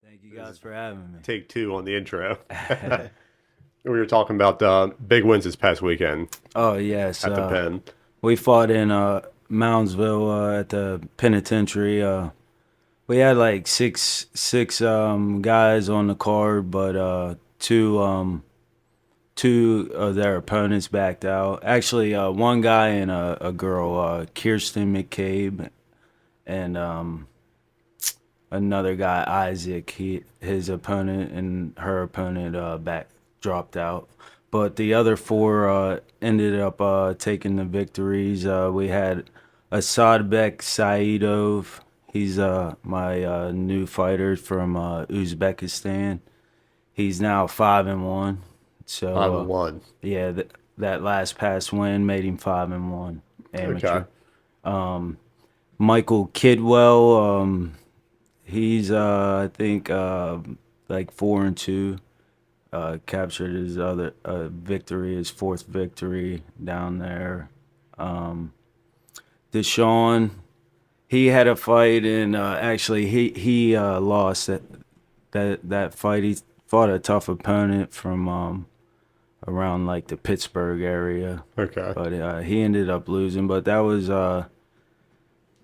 Thank you guys for having me. Take two on the intro. We were talking about big wins this past weekend Oh yes, at the pen. we fought in Moundsville at the penitentiary. We had like six guys on the card, but two of their opponents backed out. Actually, one guy and a girl, Kirsten McCabe, and another guy, Isaac. His opponent and her opponent dropped out. But the other four ended up taking the victories. We had Asadbek Saidov. He's my new fighter from Uzbekistan. He's now 5-1. So 5-1. yeah, that last past win made him 5-1 amateur. Okay. Michael Kidwell, he's I think like 4-2. Captured his other victory, his fourth victory down there. Deshaun, he had a fight and actually he lost that fight. He fought a tough opponent from around like the Pittsburgh area, Okay. but he ended up losing. But that was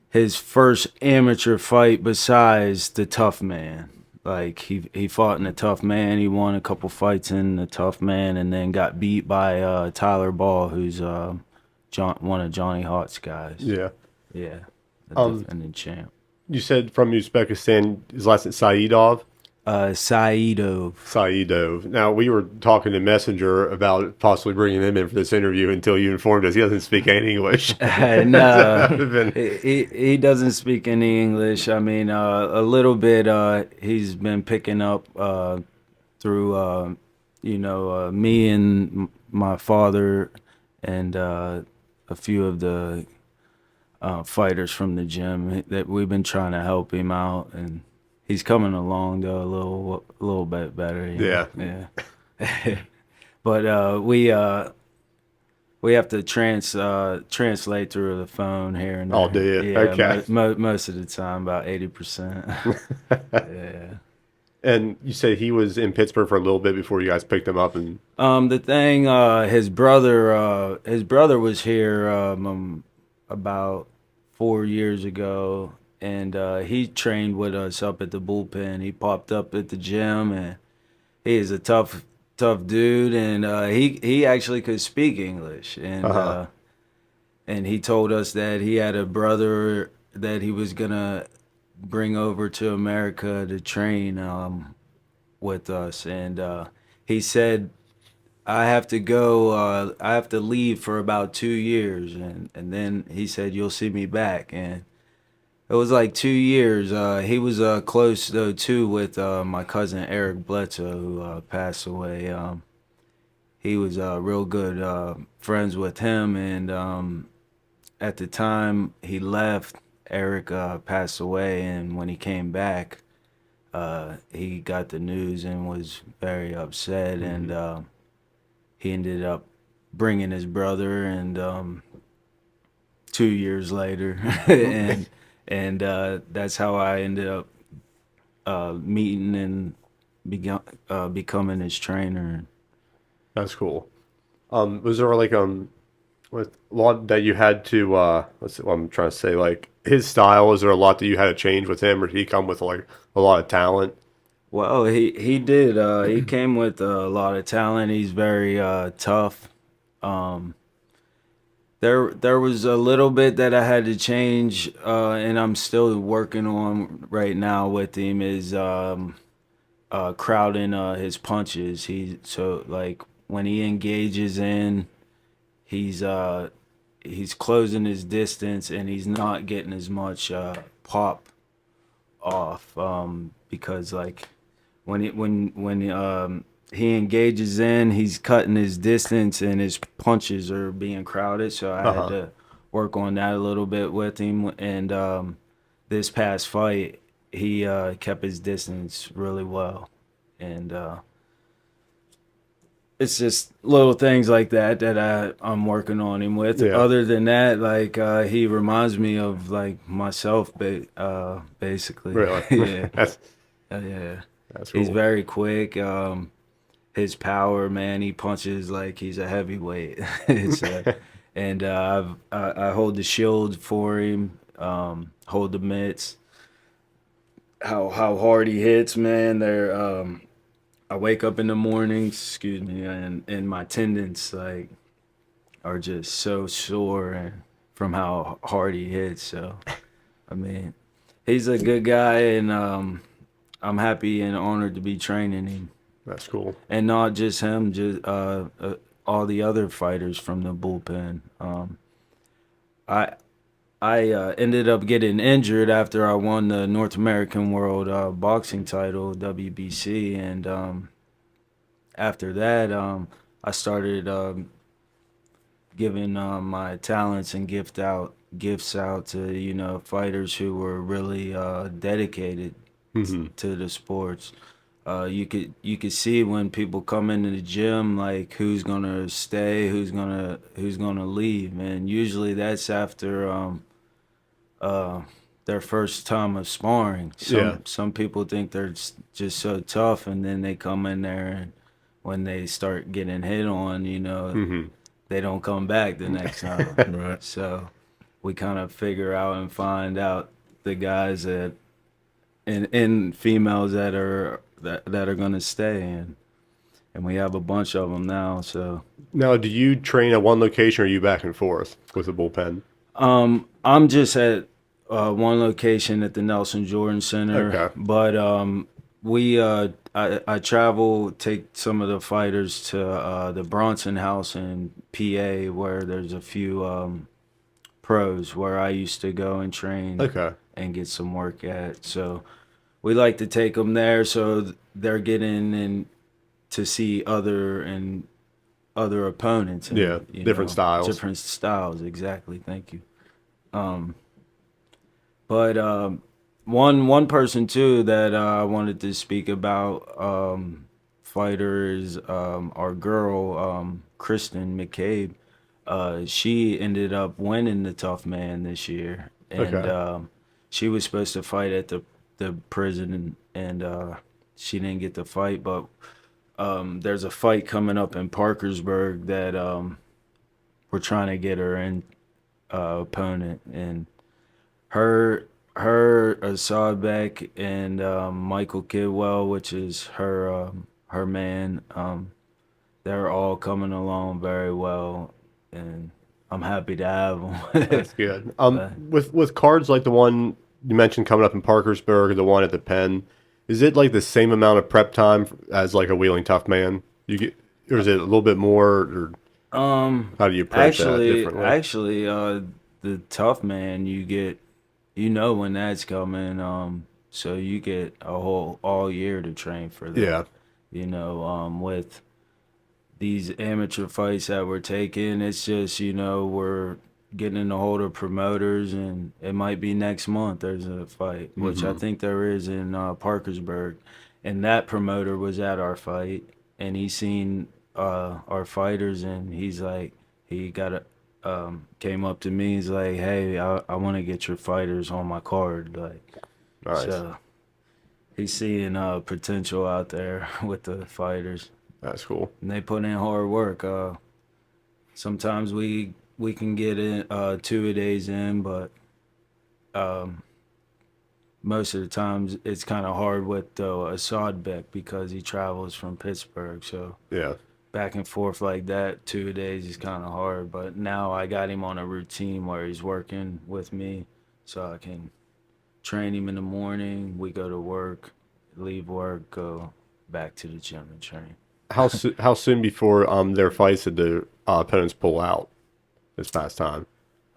his first amateur fight besides the Tough Man. Like he fought in the Tough Man. He won a couple fights in the Tough Man, and then got beat by Tyler Ball, who's one of Johnny Hart's guys. Yeah. Yeah, the defending champ. You said from Uzbekistan, his last name Saidov? Saidov. Saidov. Now, we were talking to Messenger about possibly bringing him in for this interview until you informed us he doesn't speak any English. No, he doesn't speak any English. I mean, a little bit. He's been picking up through, me and my father and a few of the fighters from the gym that we've been trying to help him out, and he's coming along though a little bit better. Yeah. Yeah. But we have to translate through the phone here and there. Oh, do you? Yeah, Okay. most of the time, about 80%. Yeah. And you said he was in Pittsburgh for a little bit before you guys picked him up, and The thing, his brother was here about 4 years ago, and he trained with us up at the bullpen. He popped up at the gym, and he is a tough dude, and he actually could speak English, and he told us that he had a brother that he was gonna bring over to America to train with us, and he said I have to go. I have to leave for about 2 years, and then he said you'll see me back, and it was like 2 years. He was close though too with my cousin Eric Bledsoe, who passed away. He was real good friends with him, and at the time he left, Eric passed away, and when he came back, he got the news and was very upset, and he ended up bringing his brother, and 2 years later, and that's how I ended up meeting and becoming his trainer. that's cool. Was there like with a lot that you had to let's see what I'm trying to say, like his style, is there a lot that you had to change with him, or did he come with like a lot of talent? Well, he did. He came with a lot of talent. He's very tough. Um, there was a little bit that I had to change, and I'm still working on right now with him. Is crowding his punches. So like when he engages in, he's closing his distance, and he's not getting as much pop off, because like when he engages in, he's cutting his distance, and his punches are being crowded. So I had to work on that a little bit with him. And this past fight, he kept his distance really well, and it's just little things like that that I'm working on him with. Yeah. Other than that, like he reminds me of like myself, basically. Really? Yeah, That's yeah. that's He's cool. very quick. His power, man, he punches like he's a heavyweight. It's and I hold the shield for him. Hold the mitts. How hard he hits, man. I wake up in the mornings, excuse me, and my tendons like are just so sore and from how hard he hits. So I mean, he's a good guy, and I'm happy and honored to be training him, That's cool. and not just him, just all the other fighters from the bullpen. I I ended up getting injured after I won the North American World Boxing title, WBC, and after that, I started giving my talents and gifts out to fighters who were really dedicated Hmm. to the sports. You could see when people come into the gym like who's gonna stay, who's gonna leave, and usually that's after uh, their first time of sparring. Yeah. Some people think they're just so tough, and then they come in there and when they start getting hit on, Hmm. they don't come back the next time. Right. So we kind of figure out and find out the guys that and females that are gonna stay, and we have a bunch of them now. So Now, do you train at one location or are you back and forth with the bullpen? I'm just at one location at the Nelson Jordan Center, Okay. but I travel, take some of the fighters to the Bronson House in PA, where there's a few pros where I used to go and train Okay. and get some work at. So we like to take them there, so they're getting in to see other opponents Yeah. and Different styles. different styles. Exactly. Thank you. But one person too that I wanted to speak about, fighter, is our girl, Kristen McCabe. She ended up winning the Tough Man this year, and Okay. she was supposed to fight at the prison, and she didn't get to fight. But there's a fight coming up in Parkersburg that we're trying to get her in opponent, and her Assad Beck and Michael Kidwell, which is her man. They're all coming along very well, and I'm happy to have them. That's good. But, With cards like the one you mentioned coming up in Parkersburg, the one at the Pen, is it like the same amount of prep time as like a Wheeling Tough Man? You get, or is it a little bit more, or how do you approach that differently? actually, the Tough Man, when that's coming. So you get a whole all year to train for that. Yeah. With these amateur fights that we're taking, it's just, we're getting a hold of promoters, and it might be next month there's a fight, which I Hmm. think there is in Parkersburg. And that promoter was at our fight, and he seen our fighters, and he's like, he got a, came up to me, he's like, hey, I want to get your fighters on my card. Like, Nice. so he's seeing potential out there with the fighters, That's cool. and they put in hard work. Sometimes we can get in 2 days in, but most of the times it's kind of hard with Assad Beck because he travels from Pittsburgh. So Yeah. back and forth like that, 2 days is kind of hard. But now I got him on a routine where he's working with me, so I can train him in the morning. We go to work, leave work, go back to the gym and train. How soon before their fights did the opponents pull out this past time?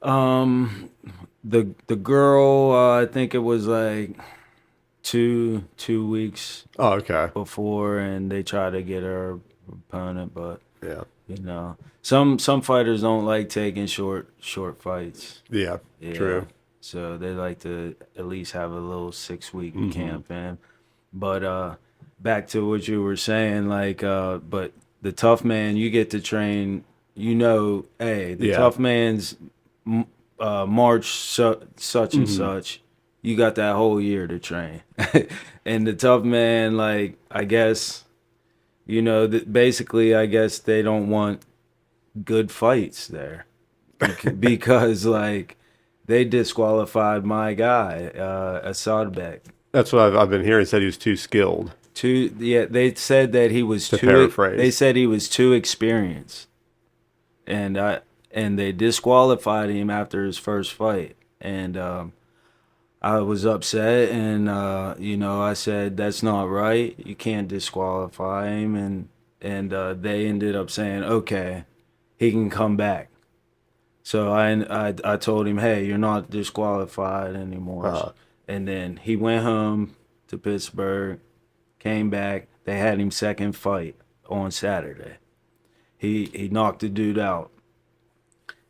Um, the girl, I think it was like two weeks Oh, okay. before, and they tried to get her opponent, but Yeah. You know, some fighters don't like taking short fights. Yeah, Yeah, true. so they like to at least have a little 6 week Hmm. camp in. But back to what you were saying, like, but the tough man, you get to train. You know, hey, the Yeah. tough man's March such and Hmm. such. You got that whole year to train, and the tough man, like, I guess, you know, basically, I guess they don't want good fights there because like they disqualified my guy, Assadbek. That's what I've been hearing. Said he was too skilled, Too, yeah, they said that he was to too. They paraphrase. said he was too experienced, and they disqualified him after his first fight, and I was upset, and you know, I said that's not right. You can't disqualify him, and they ended up saying, okay, he can come back. So I told him, hey, you're not disqualified anymore. Uh, And then he went home to Pittsburgh, came back. They had him second fight on Saturday. He knocked the dude out,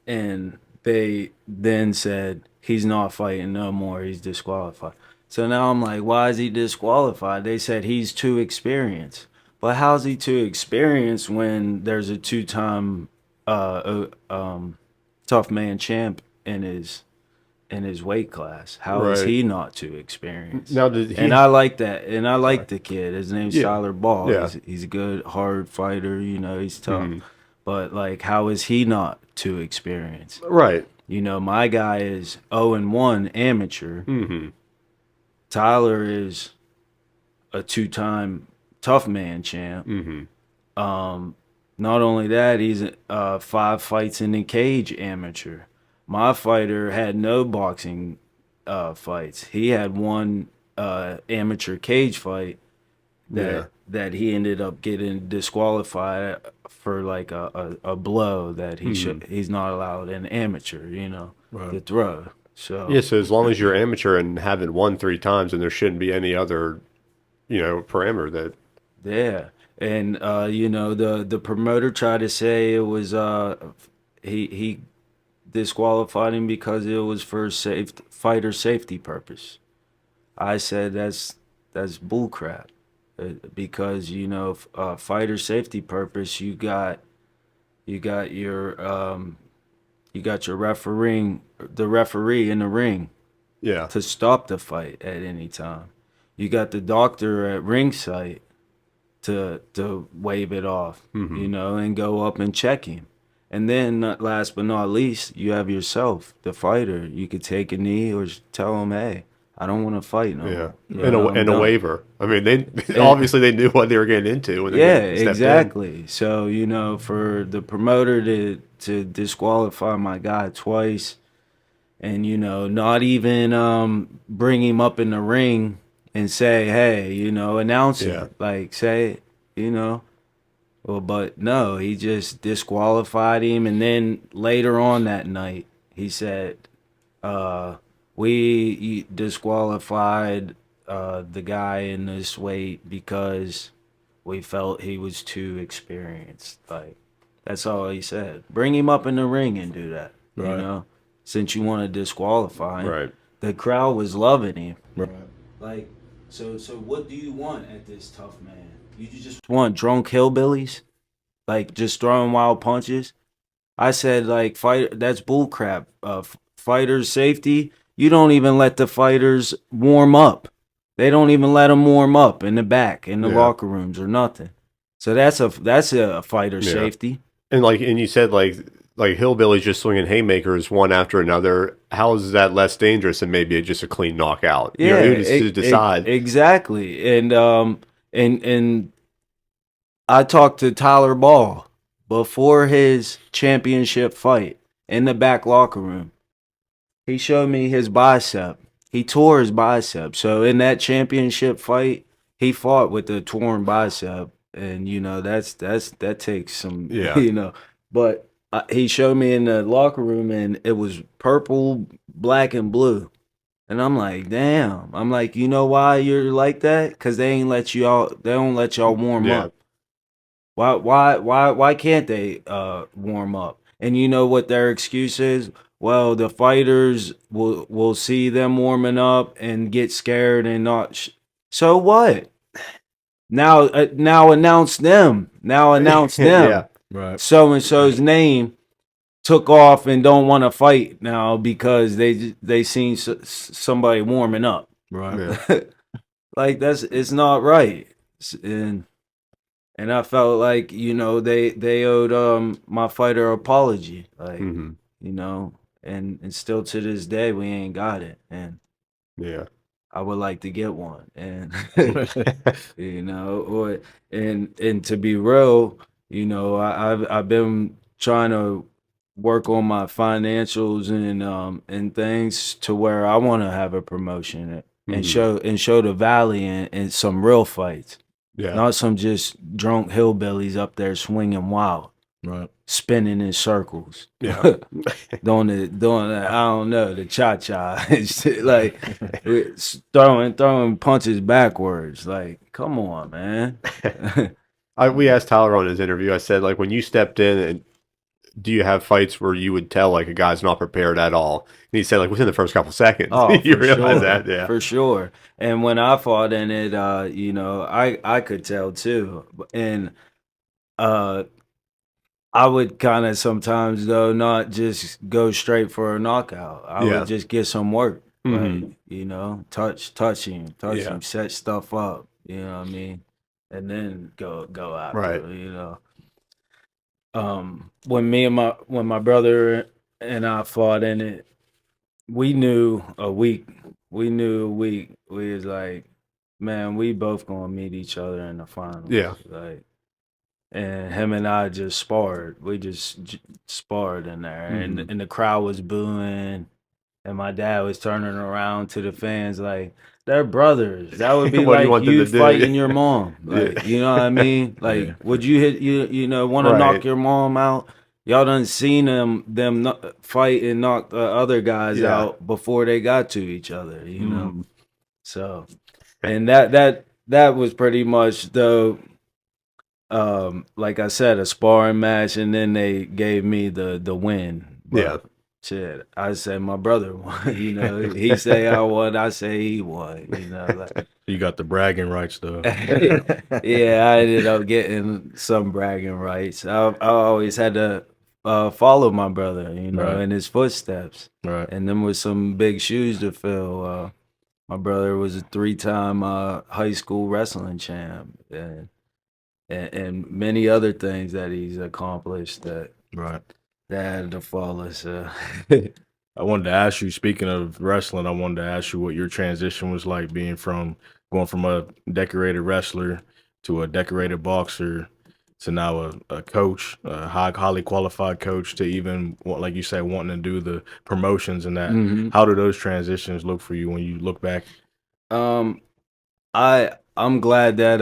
and they then said he's not fighting no more. He's disqualified. So now I'm like, why is he disqualified? They said he's too experienced. But how's he too experienced when there's a two-time tough man champ in his weight class? How is right. he not too experienced? Now, did And he? I like that. And I Sorry. like the kid. His name's Yeah. Tyler Ball. Yeah. He's a good hard fighter. You know, he's tough. Hmm. But like, how is he not too experienced? Right. You know, my guy is 0-1 amateur. Hmm. Tyler is a two-time tough man champ. Hmm. Um, Not only that, he's 5 fights in the cage amateur. My fighter had no boxing fights. He had one amateur cage fight Yeah. that he ended up getting disqualified for like a blow that Hmm. he's not allowed an amateur, you know, Right. to throw. So Yeah. So as long as you're amateur and haven't won 3 times, and there shouldn't be any other, parameter that. yeah, and you know, the promoter tried to say it was he disqualified him because it was for fighter safety purpose. I said that's bullcrap, because you know, fighter safety purpose, you got your you got your the referee in the ring Yeah. to stop the fight at any time. You got the doctor at ringside to wave it off, you Hmm. know, and go up and check him. And then, last but not least, you have yourself, the fighter. You could take a knee or tell him, "Hey, I don't want to fight no Yeah. more. You And a know, I'm and a done." waiver. I mean, they And obviously they knew what they were getting into when they're yeah, getting stepped in. exactly. So you know, for the promoter to disqualify my guy twice, and you know, not even bring him up in the ring and say, "Hey, you know, announce Yeah. it," like say, you know. Well, but no, he just disqualified him, and then later on that night, he said, "We disqualified the guy in this weight because we felt he was too experienced." Like, that's all he said. Bring him up in the ring and do that. You Right. know, since you want to disqualify him, Right. the crowd was loving him. Right. Like, so what do you want at this tough man? You just want drunk hillbillies? Like just throwing wild punches. I said like fight that's bullcrap. Fighters safety. You don't even let the fighters warm up. They don't even let them warm up in the back in the Yeah. locker rooms or nothing. So that's a fighter Yeah. safety. And you said like hillbillies just swinging haymakers one after another. How is that less dangerous than maybe just a clean knockout? Yeah, Who's to decide? exactly. And I talked to Tyler Ball before his championship fight in the back locker room. He showed me his bicep. He tore his bicep. So in that championship fight, he fought with a torn bicep, and you know that takes some, Yeah. you know. But he showed me in the locker room, and it was purple, black, and blue. And I'm like, damn. I'm like, you know why you're like that? Cause they ain't let you all. They don't let y'all warm Yeah. up. Why can't they warm up? And you know what their excuse is? Well, the fighters will see them warming up and get scared and not. So what? Now announce them. Now announce Yeah. them. Right. So and so's name took off and don't want to fight now because they seen somebody warming up. Right. Yeah. Like it's not right. And I felt like they owed my fighter apology, like Hmm. and still to this day we ain't got it, and Yeah. I would like to get one, and or and to be real, I've been trying to work on my financials and things to where I want to have a promotion and Hmm. show the valley in some real fights. Yeah. Not some just drunk hillbillies up there swinging wild, Right. spinning in circles, Yeah. doing the I don't know, the cha cha, like it's throwing punches backwards. Like, come on, man. We asked Tyler on his interview. I said, like, when you stepped in, and do you have fights where you would tell like a guy's not prepared at all? And he said, like, within the first couple seconds, Oh, you for realize sure, that. Yeah. for sure. And when I fought in it, I could tell too, and uh I would kind of sometimes though not just go straight for a knockout. I would Yeah. just get some work, Hmm. like touch Yeah. him, set stuff up. You know what I mean, and then go Right. after. When my brother and I fought in it, we knew a week. We knew a week. We was like, man, we both gonna meet each other in the finals. Yeah. Like, and him and I just sparred. We just sparred in there, and Mhm. and the crowd was booing, and my dad was turning around to the fans like they're brothers. That would be What do you like want them you to do? fighting your mom. Yeah. Like, you know what I mean? Like, Yeah. would you hit want to knock Right. your mom out? Y'all done seen them fight and knock the other guys Yeah. out before they got to each other. Mhm. So, and that was pretty much the like I said, a sparring match, and then they gave me the win. Yeah. But shit, I said my brother won. He say I won, I say he won. Like You got the bragging rights though. yeah, I ended up getting some bragging rights. I always had to follow my brother, Right. in his footsteps, Right. and them was some big shoes to fill. My brother was a 3-time high school wrestling champ, and many other things that he's accomplished Right. that had to follow. So I wanted to ask you, speaking of wrestling, I wanted to ask you what your transition was like going from a decorated wrestler to a decorated boxer to now a coach, a highly qualified coach, to even, like you said, wanting to do the promotions and that. Mhm. How do those transitions look for you when you look back? um, I'm glad that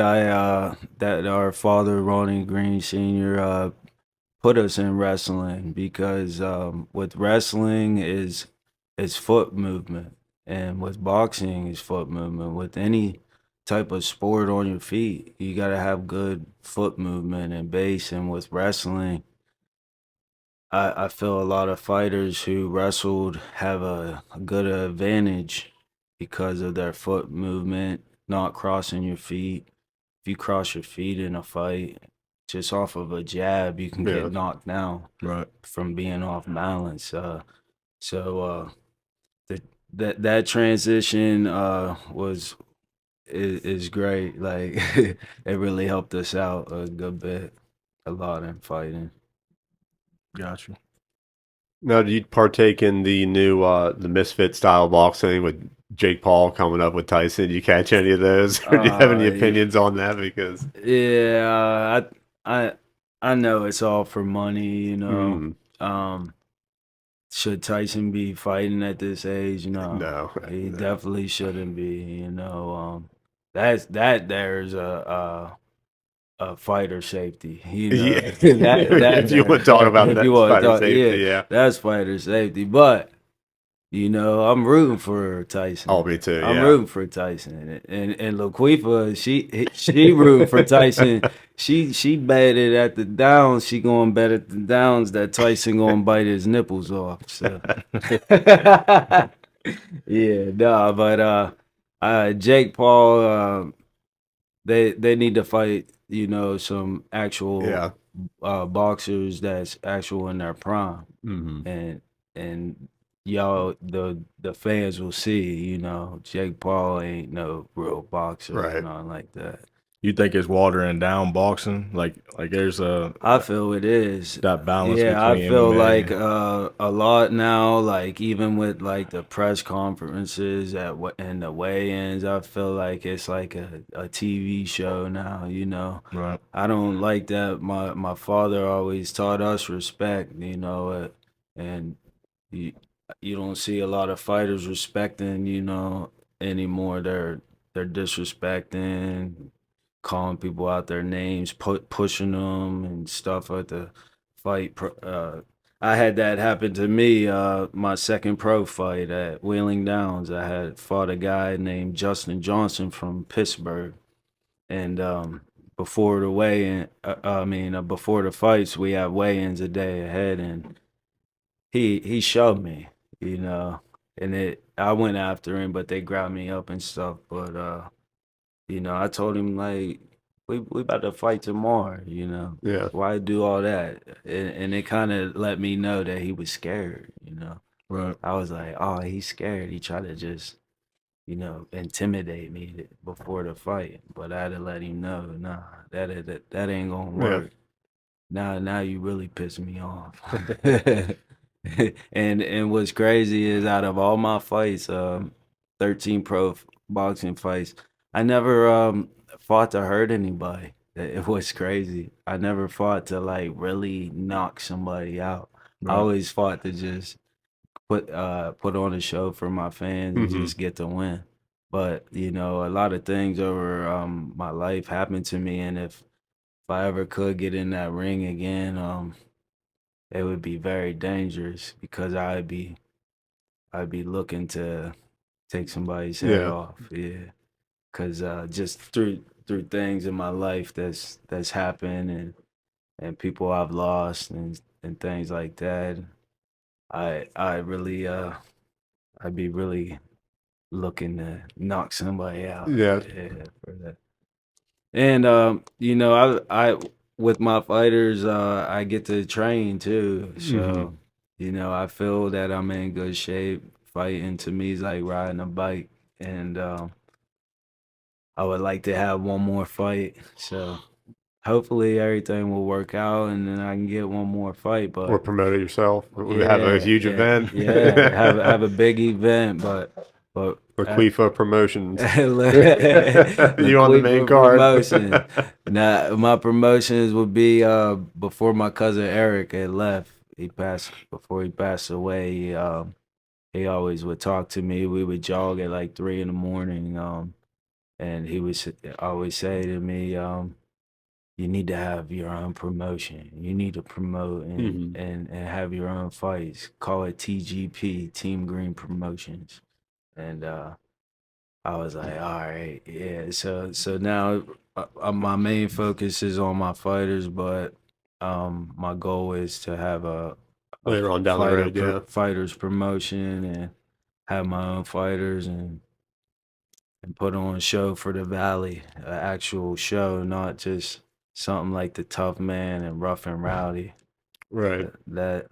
that our father Ronell Green Sr. Put us in wrestling because with wrestling is foot movement, and with boxing is foot movement. With any type of sport on your feet, you got to have good foot movement and base. And with wrestling, I feel a lot of fighters who wrestled have a good advantage because of their foot movement, not crossing your feet. If you cross your feet in a fight, just off of a jab, you can Yeah. get knocked down Right. from being off balance. So the, that transition is great. Like it really helped us out a good bit, a lot in fighting. Gotcha. Now, do you partake in the new the misfit style boxing with Jake Paul coming up with Tyson? Do you catch any of those, or do you have any Y- opinions on that? Because yeah, I I know it's all for money. mm, Um, should Tyson be fighting at this age? No, no, he no. definitely shouldn't be. There's a fighter safety. Yeah. That If you want to talk about if you that want to fighter talk, yeah, safety, yeah, that's fighter safety. But You know, I'm rooting for Tyson. Oh, me too. I'm Yeah. rooting for Tyson, and Laquifa, she rooting for Tyson. She betted at the downs. She going to bet at the downs that Tyson going to bite his nipples off. So yeah, no, but Jake Paul, they need to fight. You know, some actual Yeah. boxers that's actual in their prime, Hmm. and and y'all the fans will see. You know, Jake Paul ain't no real boxer or Right. nothing like that. You think it's watering down boxing? Like there's I feel it is. that balance Yeah, I between feel like MMA. a lot now. Like even with like the press conferences and the weigh-ins, I feel like it's like a TV show now. You know, Right. I don't like that. My father always taught us respect. You know, and you you don't see a lot of fighters respecting. You know, anymore. They're disrespecting, calling people out their names, pushing them and stuff at the fight. I had that happen to me. My second pro fight at Wheeling Downs, I had fought a guy named Justin Johnson from Pittsburgh, and before the weigh-in, before the fights, we have weigh-ins a day ahead, and he shoved me, you know, and I went after him, but they grabbed me up and stuff, but you know, I told him like we about to fight tomorrow, you know. Yeah. Why do all that? And it kind of let me know that he was scared, you know. Right. I was like, oh, he's scared. He tried to just, you know, intimidate me before the fight. But I had to let him know, nah, that ain't gonna Yeah. work. Now you really piss me off. And what's crazy is out of all my fights, 13 boxing fights, I never fought to hurt anybody. It was crazy. I never fought to like really knock somebody out. I Right. always fought to just put on a show for my fans and Hmm. just get to win. But you know, a lot of things over my life happened to me, and if I ever could get in that ring again, it would be very dangerous because I'd be looking to take somebody's head Yeah. off. Yeah, because just through things in my life that's happened and people I've lost and things like that, I really I'd be really looking to knock somebody out. Yeah. Yeah, for that. And you know, I with my fighters, I get to train too. Hmm. So, you know, I feel that I'm in good shape. Fighting to me is like riding a bike, and I would like to have one more fight. So hopefully everything will work out, and then I can get one more fight. Or But promote it yourself. We have a yeah, huge yeah, event. yeah, have a big event, but Laquifa Promotions. You on the main Laquifa card? promotions. Now my promotions would be before my cousin Eric had left. He passed before he passed away. He always would talk to me. We would jog at like 3 in the morning. And he would always say to me, "You need to have your own promotion. You need to promote Hmm. and have your own fights. Call it TGP, Team Green Promotions." And I was like, all right, yeah. So now my main focus is on my fighters, but my goal is to have Later on down the road, yeah. fighters promotion and have my own fighters and put on a show for the Valley, an actual show, not just something like the Tough Man and Rough and Rowdy. Right. That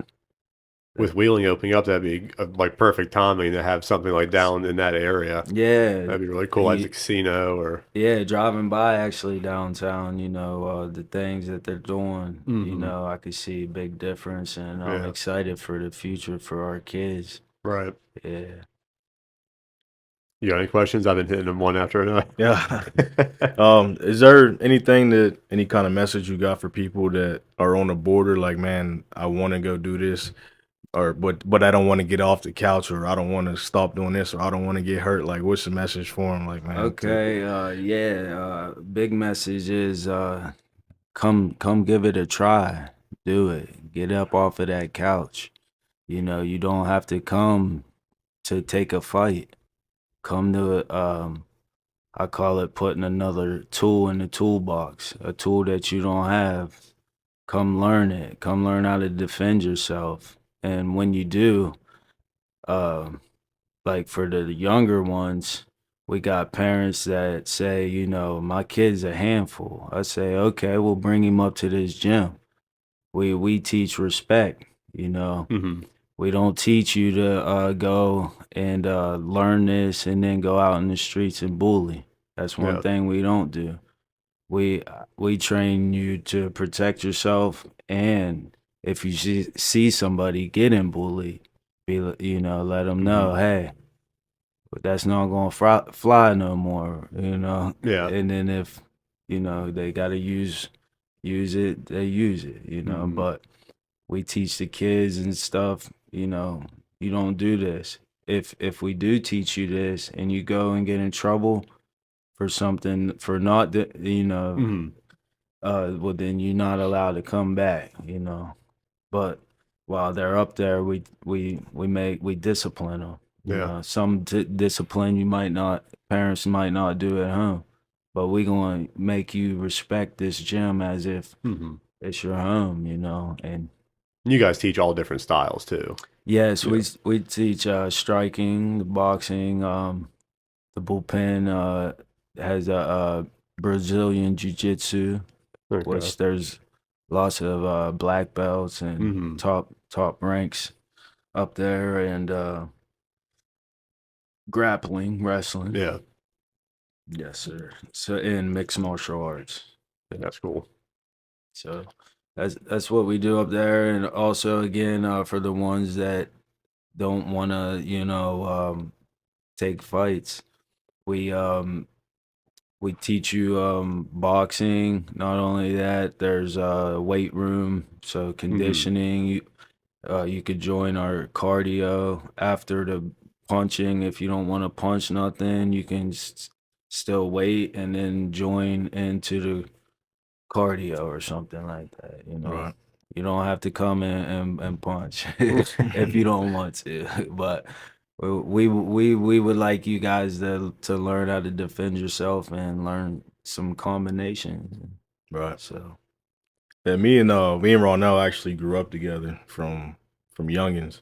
With Wheeling opening up, that'd be like perfect timing to have something like down in that area. yeah, That'd be really cool, like the he casino or. Yeah, driving by actually downtown, you know, the things that they're doing, you Hmm. know, I could see a big difference, and I'm Yeah. excited for the future for our kids. Right. Yeah. You got any questions? I've been hitting them one after another. Yeah. Is there any kind of message you got for people that are on the border? Like, man, I want to go do this, or but I don't want to get off the couch, or I don't want to stop doing this, or I don't want to get hurt. Like, what's the message for them? Like, man, Okay. Yeah. Big message is come give it a try. Do it. Get up off of that couch. You know, you don't have to come to take a fight. Come to I call it putting another tool in the toolbox, a tool that you don't have. Come learn it. Come learn how to defend yourself. And when you do, um, like for the younger ones, we got parents that say, you know, my kid's a handful. I say, okay, we'll bring him up to this gym. We teach respect, you know. Mm-hmm. We don't teach you to go and learn this and then go out in the streets and bully. That's one Yeah. thing we don't do. We train you to protect yourself, and if you see somebody getting bullied, you know, let them know, Mm-hmm. hey, but that's not gonna fly no more, you know. Yeah. And then if you know they gotta use it, they use it, you know. Mm-hmm. But we teach the kids and stuff, you know, you don't do this. If we do teach you this and you go and get in trouble for something for not you know, Mm-hmm. well then you're not allowed to come back, you know. But while they're up there, we discipline them. You Yeah. know, some discipline you might not parents might not do at home, but we gonna make you respect this gym as if Mm-hmm. it's your home. You know, and You guys teach all different styles too. yes, Yeah. we teach striking, the boxing, the bullpen has a Brazilian jiu-jitsu, Okay. which there's lots of black belts and Mm-hmm. top ranks up there, and grappling, wrestling. Yeah. Yes, sir. So in mixed martial arts. That's cool. So that's what we do up there, and also again for the ones that don't want to, you know, take fights, we we teach you boxing. Not only that, there's a weight room, so Mm-hmm. conditioning. You could join our cardio after the punching. If you don't want to punch nothing, you can still wait and then join into the cardio or something like that. You know, Right. you don't have to come in and punch if you don't want to. But we would like you guys to learn how to defend yourself and learn some combinations. Right. So Yeah, me and Ronell actually grew up together from youngins.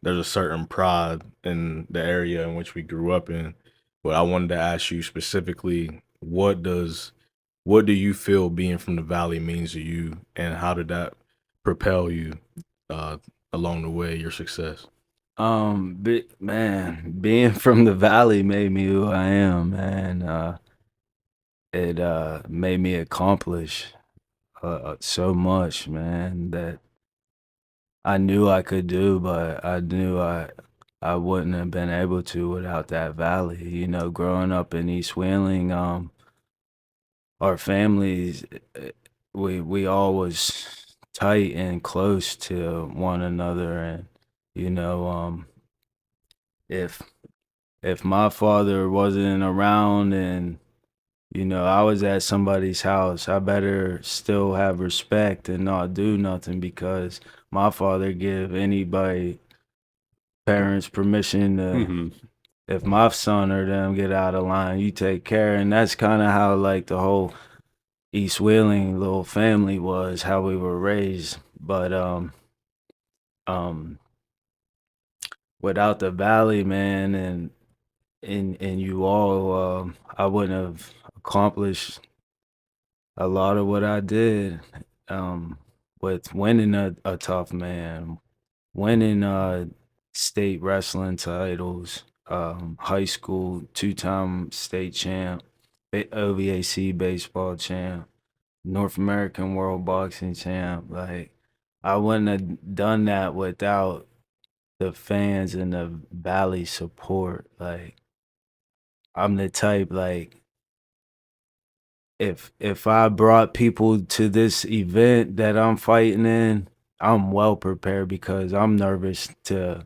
There's a certain pride in the area in which we grew up in. But I wanted to ask you specifically, what do you feel being from the valley means to you, and how did that propel you uh, along the way, your success? man, being from the valley made me who I am, man. It made me accomplish so much, man, that I knew I could do, but I knew I wouldn't have been able to without that valley. You know, growing up in East Wheeling, our families, eh, we all was tight and close to one another, and you know, if if my father wasn't around and you know I was at somebody's house, I better still have respect and not do nothing because my father give anybody parents permission to, Mm-hmm. if my son or them get out of line, you take care. And that's kind of how like the whole East Wheeling little family was, how we were raised. But um without the valley, man, and you all, I wouldn't have accomplished a lot of what I did. Um with winning a tough man, winning state wrestling titles, high school two-time state champ, OVAC baseball champ, North American World Boxing champ. Like I wouldn't have done that without the fans and the Valley support. Like I'm the type, like if I brought people to this event that I'm fighting in, I'm well prepared because I'm nervous to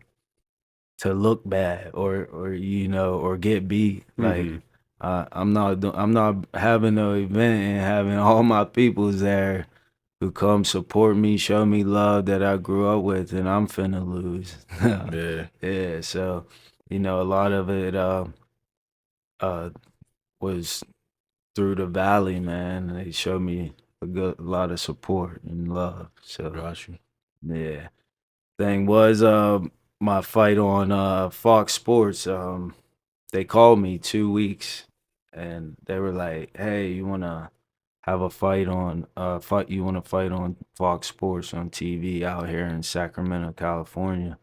look bad or you know or get beat. Like Mm-hmm. I'm not having no event and having all my peoples there who come support me, show me love that I grew up with, and I'm finna lose. Yeah. Yeah, so a lot of it uh was through the valley, man. They showed me a lot of support and love. So Got you. yeah. Thing was my fight on Fox Sports, they called me 2 weeks and they were like, "Hey, you wanna have a fight on fight you wanna fight on Fox Sports on TV out here in Sacramento, California?"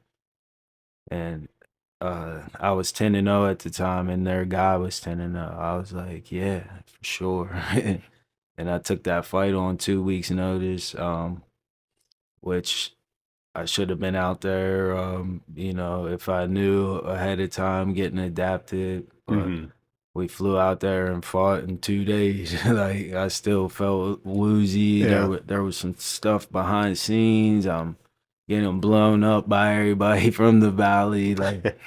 And I was 10-0 at the time and their guy was 10-0. I was like, "Yeah, for sure." And I took that fight on 2 weeks notice, which I should have been out there, if I knew ahead of time, getting adapted. But Mm-hmm. we flew out there and fought in 2 days. Like I still felt woozy. Yeah. There was some stuff behind the scenes. I'm getting blown up by everybody from the valley. Like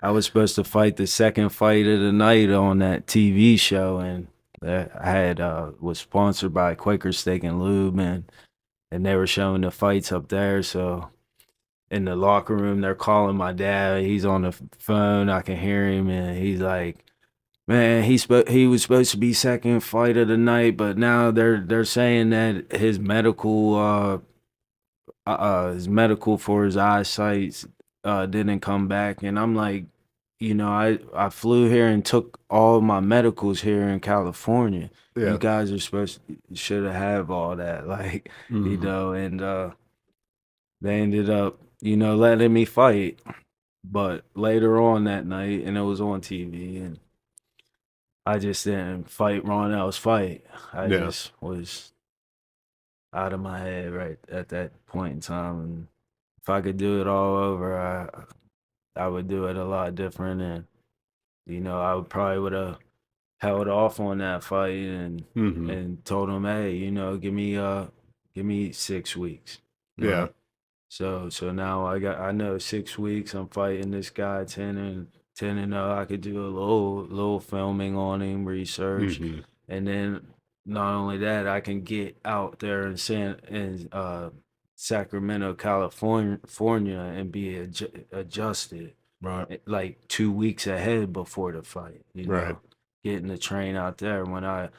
I was supposed to fight the second fight of the night on that TV show, and I had was sponsored by Quaker Steak and Lube, and they were showing the fights up there. So in the locker room, they're calling my dad. He's on the phone. I can hear him, and he's like, "Man, he was supposed to be second fight of the night, but now they're saying that his medical for his eyesight didn't come back." And I'm like, I flew here and took all my medicals here in California. You Yeah. guys are should have all that, like, Mm-hmm. and they ended up, letting me fight. But later on that night, and it was on TV, and I just didn't fight Ronell's fight. I Yeah. just was out of my head right at that point in time. And if I could do it all over, I would do it a lot different. And I would probably would have held off on that fight Mm-hmm. and told him, hey, give me 6 weeks. You Yeah. know, so now I know 6 weeks I'm fighting this guy 10-0. I could do a little filming on him, research, Mm-hmm. and then not only that, I can get out there in Sacramento, California, and be adjusted Right. like 2 weeks ahead before the fight. Right. Getting the train out there. When I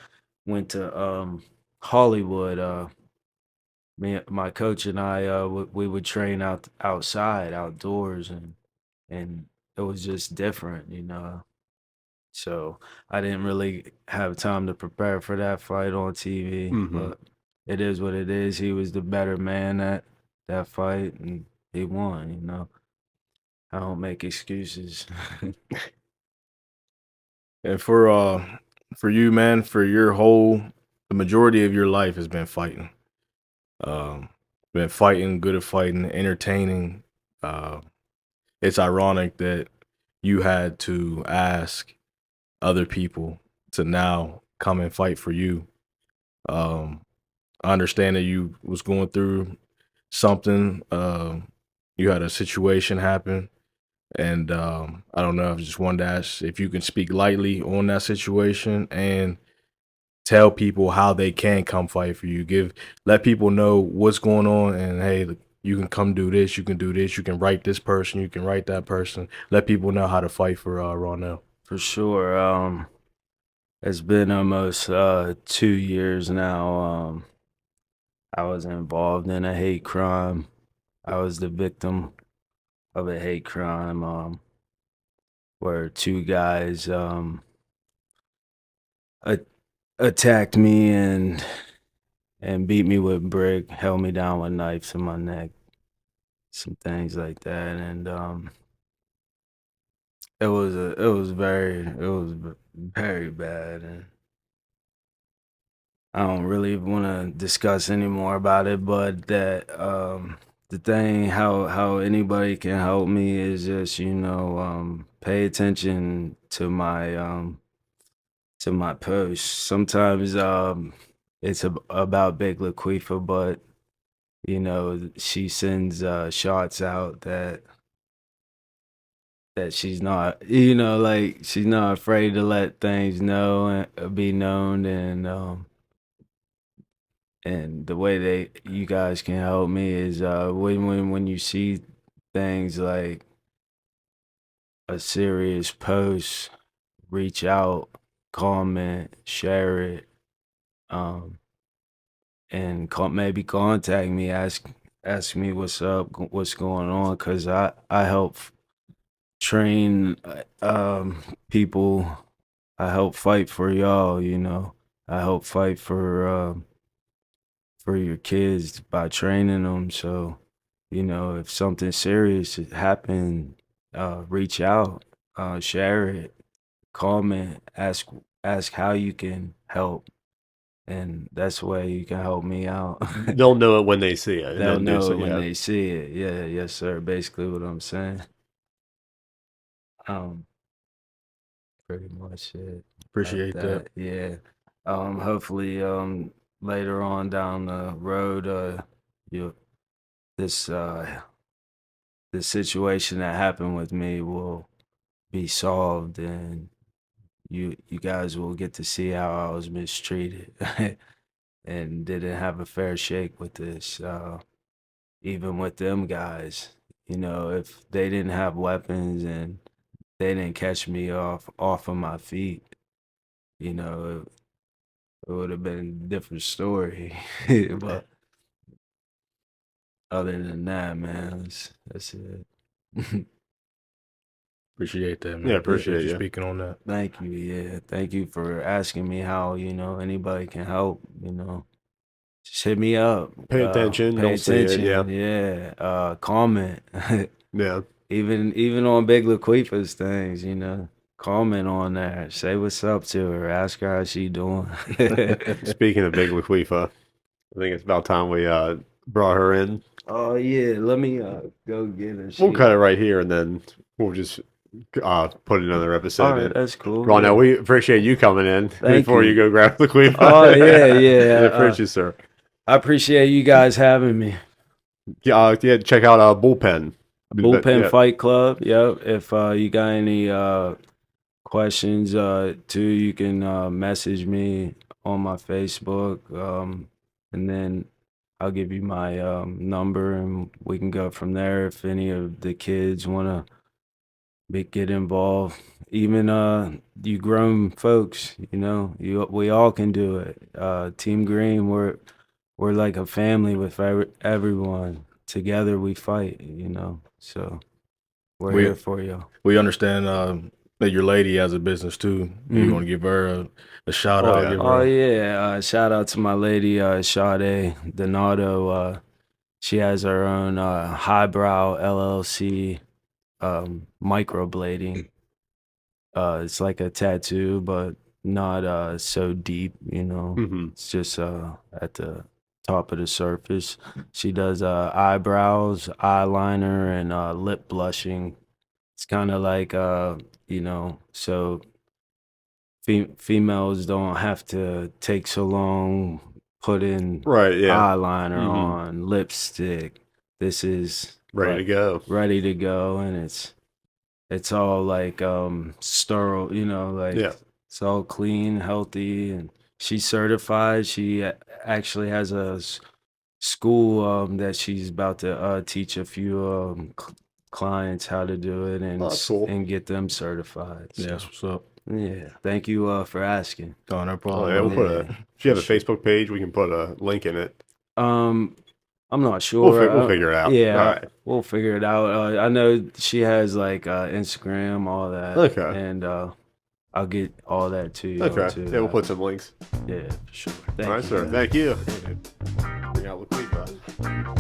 went to Hollywood, my coach and I we would train outside outdoors, and it was just different. So I didn't really have time to prepare for that fight on TV, Mm-hmm. but it is what it is. He was the better man at that fight, and he won. I don't make excuses. And for you, man, for your the majority of your life has been fighting. Um, been fighting, good at fighting, entertaining. Uh, it's ironic that you had to ask other people to now come and fight for you. Um, I understand that you was going through something. You had a situation happen, and I don't know. I just wanted to ask if you can speak lightly on that situation and tell people how they can come fight for you. Let people know what's going on, and hey, look, you can come do this. You can do this. You can write this person. You can write that person. Let people know how to fight for Ronell. For sure. It's been almost 2 years now. I was involved in a hate crime. I was the victim of a hate crime, where two guys a- attacked me and beat me with brick, held me down with knives in my neck, some things like that, and it was very bad, and I don't really want to discuss any more about it, but that the thing how anybody can help me is just pay attention to my posts. Sometimes it's about Big Laquifa, but she sends shots out that she's not, like she's not afraid to let things know and be known, and And the way you guys can help me is when you see things like a serious post, reach out, comment, share it, um, and maybe contact me, ask me what's up, what's going on, cause I help train people. I help fight for y'all. I help fight for your kids by training them. So, if something serious happened, reach out, share it, comment, ask how you can help, and that's the way you can help me out. They'll know it when they see it, and They'll then do know so. it when Yeah. they see it. Yeah, yes, sir. Basically, what I'm saying. Um, Pretty much it. Like Appreciate that. that. Yeah. Hopefully, later on down the road, you this the situation that happened with me will be solved, and you guys will get to see how I was mistreated and didn't have a fair shake with this. Even with them guys, if they didn't have weapons and they didn't catch me off of my feet, it would have been a different story. But other than that, man, that's it. Appreciate that, Yeah, man. Appreciate appreciate you you. speaking on that. Thank you. Yeah. Thank you for asking me how, anybody can help, Just hit me up. Pay attention. Pay They'll see it. Yeah. attention. Yeah. Comment. Yeah. Even on Big Laquifa's things, comment on there. Say what's up to her. Ask her how she doing. Speaking of Big Laquifa, I think it's about time we brought her in. Oh yeah, let me go get her. We'll cut it right here, and then we'll just put another All episode right, in. that's cool. Ronell, Yeah. we appreciate you coming in Thank before you you. go grab Laquifa. Oh yeah, I yeah. appreciate you, sir. I appreciate you guys having me. Yeah, yeah. Check out Bullpen. Bullpen Yeah. Fight Club. Yep. If you got any questions, too, you can message me on my Facebook, and then I'll give you my number, and we can go from there. If any of the kids want to get involved, even you grown folks, we all can do it. Team Green, we're like a family with everyone. Together we fight, So we're We here for you. we understand that your lady has a business too. You want to give her a shout Oh, out? yeah. Give Oh her. yeah, shout out to my lady Sade Donato. She has her own highbrow LLC microblading. It's like a tattoo, but not so deep, Mm-hmm. It's just at the top of the surface. She does eyebrows, eyeliner, and lip blushing. It's kind of like so females don't have to take so long putting Right. Yeah. eyeliner Mm-hmm. on, lipstick. This is Ready to go. ready to go, and it's all like sterile, like Yeah. it's all clean, healthy, and she's certified. She actually has a school that she's about to teach a few clients how to do it Oh, that's cool. and get them certified. Yeah, So that's what's up. yeah, thank you for asking. Oh, no Oh, problem. yeah. We'll put Yeah, if you have a for sure. Facebook page, we can put a link in it. I'm not We'll, sure. we'll figure it out. Yeah, All right. we'll figure it out. I know she has like Instagram, all that. Okay. And I'll get all that to you Okay. too. Yeah, we'll put some links. Yeah, for sure. All right, Thank sir. you. Thank you. Bring out Laquifa.